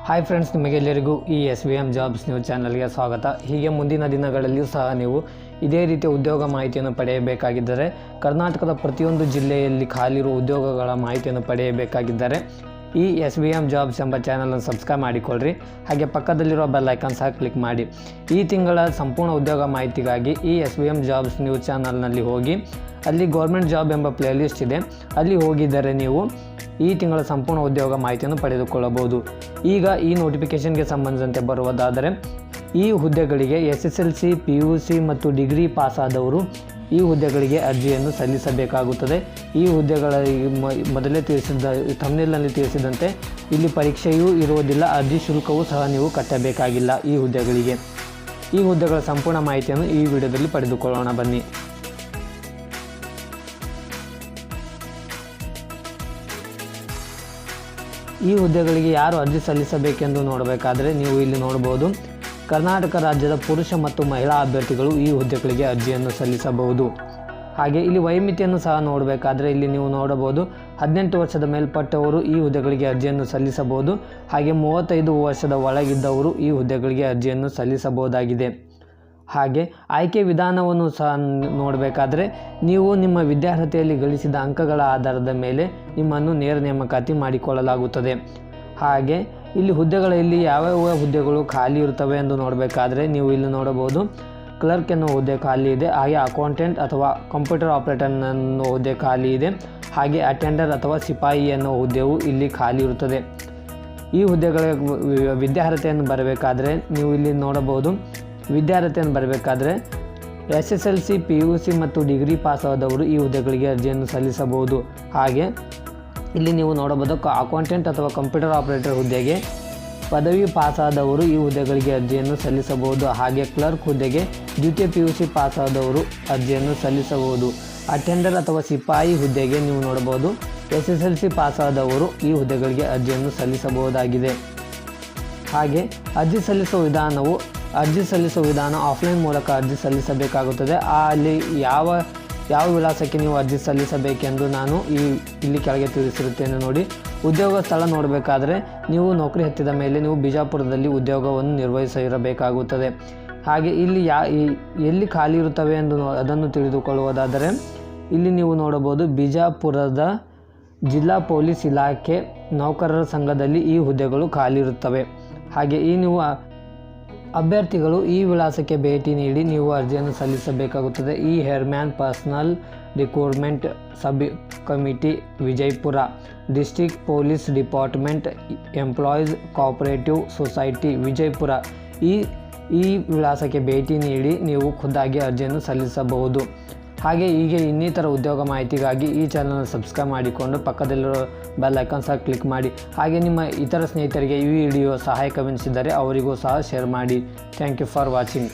Hi friends, ನಿಮಗೆಲ್ಲರಿಗೂ ಈ SVM jobs news ಚಾನಲ್ಗೆ ಸ್ವಾಗತ. ಹೀಗೆ ಮುಂದಿನ ದಿನಗಳಲ್ಲಿಯೂ ಸಹ ನೀವು ಇದೇ ರೀತಿಯ ಉದ್ಯೋಗ ಮಾಹಿತಿಯನ್ನು ಪಡೆಯಬೇಕಾಗಿದ್ದರೆ, ಕರ್ನಾಟಕದ ಪ್ರತಿಯೊಂದು ಜಿಲ್ಲೆಯಲ್ಲಿ ಖಾಲಿರುವ ಉದ್ಯೋಗಗಳ ಮಾಹಿತಿಯನ್ನು ಪಡೆಯಬೇಕಾಗಿದ್ದರೆ ಈ SVM ಜಾಬ್ಸ್ ಎಂಬ ಚಾನಲನ್ನು ಸಬ್ಸ್ಕ್ರೈಬ್ ಮಾಡಿಕೊಳ್ಳ್ರಿ. ಹಾಗೆ ಪಕ್ಕದಲ್ಲಿರುವ ಬೆಲ್ ಐಕಾನ್ ಸಹ ಕ್ಲಿಕ್ ಮಾಡಿ. ಈ ತಿಂಗಳ ಸಂಪೂರ್ಣ ಉದ್ಯೋಗ ಮಾಹಿತಿಗಾಗಿ ಈ SVM ಜಾಬ್ಸ್ ನ್ಯೂಸ್ ಚಾನಲ್ನಲ್ಲಿ ಹೋಗಿ ಅಲ್ಲಿ ಗೌರ್ಮೆಂಟ್ ಜಾಬ್ ಎಂಬ ಪ್ಲೇಲಿಸ್ಟ್ ಇದೆ, ಅಲ್ಲಿ ಹೋಗಿದ್ದರೆ ನೀವು ಈ ತಿಂಗಳ ಸಂಪೂರ್ಣ ಉದ್ಯೋಗ ಮಾಹಿತಿಯನ್ನು ಪಡೆದುಕೊಳ್ಳಬಹುದು. ಈಗ ಈ ನೋಟಿಫಿಕೇಷನ್ಗೆ ಸಂಬಂಧಿಸಿದಂತೆ ಬರುವುದಾದರೆ, ಈ ಹುದ್ದೆಗಳಿಗೆ SSLC, PUC ಮತ್ತು ಡಿಗ್ರಿ ಪಾಸಾದವರು ಈ ಹುದ್ದೆಗಳಿಗೆ ಅರ್ಜಿಯನ್ನು ಸಲ್ಲಿಸಬೇಕಾಗುತ್ತದೆ. ಈ ಹುದ್ದೆಗಳ ಮೊದಲೇ ತಿಳಿಸಿದ ಥಂಬ್ನೇಲ್ನಲ್ಲಿ ತಿಳಿಸಿದಂತೆ ಇಲ್ಲಿ ಪರೀಕ್ಷೆಯೂ ಇರುವುದಿಲ್ಲ, ಅರ್ಜಿ ಶುಲ್ಕವೂ ಸಹ ನೀವು ಕಟ್ಟಬೇಕಾಗಿಲ್ಲ. ಈ ಹುದ್ದೆಗಳ ಸಂಪೂರ್ಣ ಮಾಹಿತಿಯನ್ನು ಈ ವಿಡಿಯೋದಲ್ಲಿ ಪಡೆದುಕೊಳ್ಳೋಣ ಬನ್ನಿ. ಈ ಹುದ್ದೆಗಳಿಗೆ ಯಾರು ಅರ್ಜಿ ಸಲ್ಲಿಸಬೇಕೆಂದು ನೋಡಬೇಕಾದರೆ ನೀವು ಇಲ್ಲಿ ನೋಡಬಹುದು. ಕರ್ನಾಟಕ ರಾಜ್ಯದ ಪುರುಷ ಮತ್ತು ಮಹಿಳಾ ಅಭ್ಯರ್ಥಿಗಳು ಈ ಹುದ್ದೆಗಳಿಗೆ ಅರ್ಜಿಯನ್ನು ಸಲ್ಲಿಸಬಹುದು. ಹಾಗೆ ಇಲ್ಲಿ ವಯೋಮಿತಿಯನ್ನು ಸಹ ನೋಡಬೇಕಾದರೆ ಇಲ್ಲಿ ನೀವು ನೋಡಬಹುದು, 18 ವರ್ಷದ ಮೇಲ್ಪಟ್ಟವರು ಈ ಹುದ್ದೆಗಳಿಗೆ ಅರ್ಜಿಯನ್ನು ಸಲ್ಲಿಸಬಹುದು. ಹಾಗೆ 35 ವರ್ಷದ ಒಳಗಿದ್ದವರು ಈ ಹುದ್ದೆಗಳಿಗೆ ಅರ್ಜಿಯನ್ನು ಸಲ್ಲಿಸಬಹುದಾಗಿದೆ. ಹಾಗೆ ಆಯ್ಕೆ ವಿಧಾನವನ್ನು ಸಹ ನೋಡಬೇಕಾದ್ರೆ ನೀವು ನಿಮ್ಮ ವಿದ್ಯಾರ್ಹತೆಯಲ್ಲಿ ಗಳಿಸಿದ ಅಂಕಗಳ ಆಧಾರದ ಮೇಲೆ ನಿಮ್ಮನ್ನು ನೇರ ನೇಮಕಾತಿ ಮಾಡಿಕೊಳ್ಳಲಾಗುತ್ತದೆ. ಹಾಗೆ ಇಲ್ಲಿ ಹುದ್ದೆಗಳಲ್ಲಿ ಯಾವ್ಯಾವ ಹುದ್ದೆಗಳು ಖಾಲಿ ಇರುತ್ತವೆ ಎಂದು ನೋಡಬೇಕಾದ್ರೆ ನೀವು ಇಲ್ಲಿ ನೋಡಬಹುದು. ಕ್ಲರ್ಕ್ ಎನ್ನುವ ಹುದ್ದೆ ಖಾಲಿ ಇದೆ. ಹಾಗೆ ಅಕೌಂಟೆಂಟ್ ಅಥವಾ ಕಂಪ್ಯೂಟರ್ ಆಪರೇಟರ್ ಅನ್ನೋ ಹುದ್ದೆ ಖಾಲಿ ಇದೆ. ಹಾಗೆ ಅಟೆಂಡರ್ ಅಥವಾ ಸಿಪಾಯಿ ಎನ್ನುವ ಹುದ್ದೆಯು ಇಲ್ಲಿ ಖಾಲಿ ಇರುತ್ತದೆ. ಈ ಹುದ್ದೆಗಳ ವಿದ್ಯಾರ್ಹತೆಯನ್ನು ಬರಬೇಕಾದ್ರೆ ನೀವು ಇಲ್ಲಿ ನೋಡಬಹುದು. ವಿದ್ಯಾರ್ಹತೆಯನ್ನು ಬರಬೇಕಾದ್ರೆ SSLC, PUC ಮತ್ತು ಡಿಗ್ರಿ ಪಾಸಾದವರು ಈ ಹುದ್ದೆಗಳಿಗೆ ಅರ್ಜಿಯನ್ನು ಸಲ್ಲಿಸಬಹುದು. ಹಾಗೆ ಇಲ್ಲಿ ನೀವು ನೋಡಬಹುದು, ಅಕೌಂಟೆಂಟ್ ಅಥವಾ ಕಂಪ್ಯೂಟರ್ ಆಪರೇಟರ್ ಹುದ್ದೆಗೆ ಪದವಿ ಪಾಸಾದವರು ಈ ಹುದ್ದೆಗಳಿಗೆ ಅರ್ಜಿಯನ್ನು ಸಲ್ಲಿಸಬಹುದು. ಹಾಗೆ ಕ್ಲರ್ಕ್ ಹುದ್ದೆಗೆ ದ್ವಿತೀಯ PUC ಪಾಸಾದವರು ಅರ್ಜಿಯನ್ನು ಸಲ್ಲಿಸಬಹುದು. ಅಟೆಂಡರ್ ಅಥವಾ ಸಿಪಾಯಿ ಹುದ್ದೆಗೆ ನೀವು ನೋಡಬಹುದು, SSLC ಪಾಸಾದವರು ಈ ಹುದ್ದೆಗಳಿಗೆ ಅರ್ಜಿಯನ್ನು ಸಲ್ಲಿಸಬಹುದಾಗಿದೆ. ಹಾಗೆ ಅರ್ಜಿ ಸಲ್ಲಿಸುವ ವಿಧಾನ ಆಫ್ಲೈನ್ ಮೂಲಕ ಅರ್ಜಿ ಸಲ್ಲಿಸಬೇಕಾಗುತ್ತದೆ. ಅಲ್ಲಿ ಯಾವ ವಿಳಾಸಕ್ಕೆ ನೀವು ಅರ್ಜಿ ಸಲ್ಲಿಸಬೇಕೆಂದು ನಾನು ಇಲ್ಲಿ ಕೆಳಗೆ ತಿಳಿಸಿರುತ್ತೇನೆ ನೋಡಿ. ಉದ್ಯೋಗ ಸ್ಥಳ ನೋಡಬೇಕಾದ್ರೆ ನೀವು ನೌಕರಿ ಹತ್ತಿದ ಮೇಲೆ ನೀವು ಬಿಜಾಪುರದಲ್ಲಿ ಉದ್ಯೋಗವನ್ನು ನಿರ್ವಹಿಸಿರಬೇಕಾಗುತ್ತದೆ. ಹಾಗೆ ಇಲ್ಲಿ ಎಲ್ಲಿ ಖಾಲಿ ಇರುತ್ತವೆ ಎಂದು ಅದನ್ನು ತಿಳಿದುಕೊಳ್ಳುವುದಾದರೆ ಇಲ್ಲಿ ನೀವು ನೋಡಬಹುದು, ಬಿಜಾಪುರದ ಜಿಲ್ಲಾ ಪೊಲೀಸ್ ಇಲಾಖೆ ನೌಕರರ ಸಂಘದಲ್ಲಿ ಈ ಹುದ್ದೆಗಳು ಖಾಲಿ ಇರುತ್ತವೆ. ಹಾಗೆ ನೀವು ಅಭ್ಯರ್ಥಿಗಳು ಈ ವಿಳಾಸಕ್ಕೆ ಭೇಟಿ ನೀಡಿ ನೀವು ಅರ್ಜಿಯನ್ನು ಸಲ್ಲಿಸಬೇಕಾಗುತ್ತದೆ. ಈ ಹೇರ್ಮ್ಯಾನ್ personal recruitment sub committee, Vijayapura district police department, employees cooperative society, Vijayapura ಈ ವಿಳಾಸಕ್ಕೆ ಭೇಟಿ ನೀಡಿ ನೀವು ಖುದ್ದಾಗಿ ಅರ್ಜಿಯನ್ನು ಸಲ್ಲಿಸಬಹುದು. ಹಾಗೆ ಹೀಗೆ ಇನ್ನಿತರ ಉದ್ಯೋಗ ಮಾಹಿತಿಗಾಗಿ ಈ ಚಾನಲ್ನ ಸಬ್ಸ್ಕ್ರೈಬ್ ಮಾಡಿಕೊಂಡು ಪಕ್ಕದಲ್ಲಿರೋ ಬೆಲ್ ಐಕಾನ್ ಸಹ ಕ್ಲಿಕ್ ಮಾಡಿ. ಹಾಗೆ ನಿಮ್ಮ ಇತರ ಸ್ನೇಹಿತರಿಗೆ ಈ ವಿಡಿಯೋ ಸಹಾಯಕವೆನಿಸಿದರೆ ಅವರಿಗೂ ಸಹ ಶೇರ್ ಮಾಡಿ. Thank you for watching.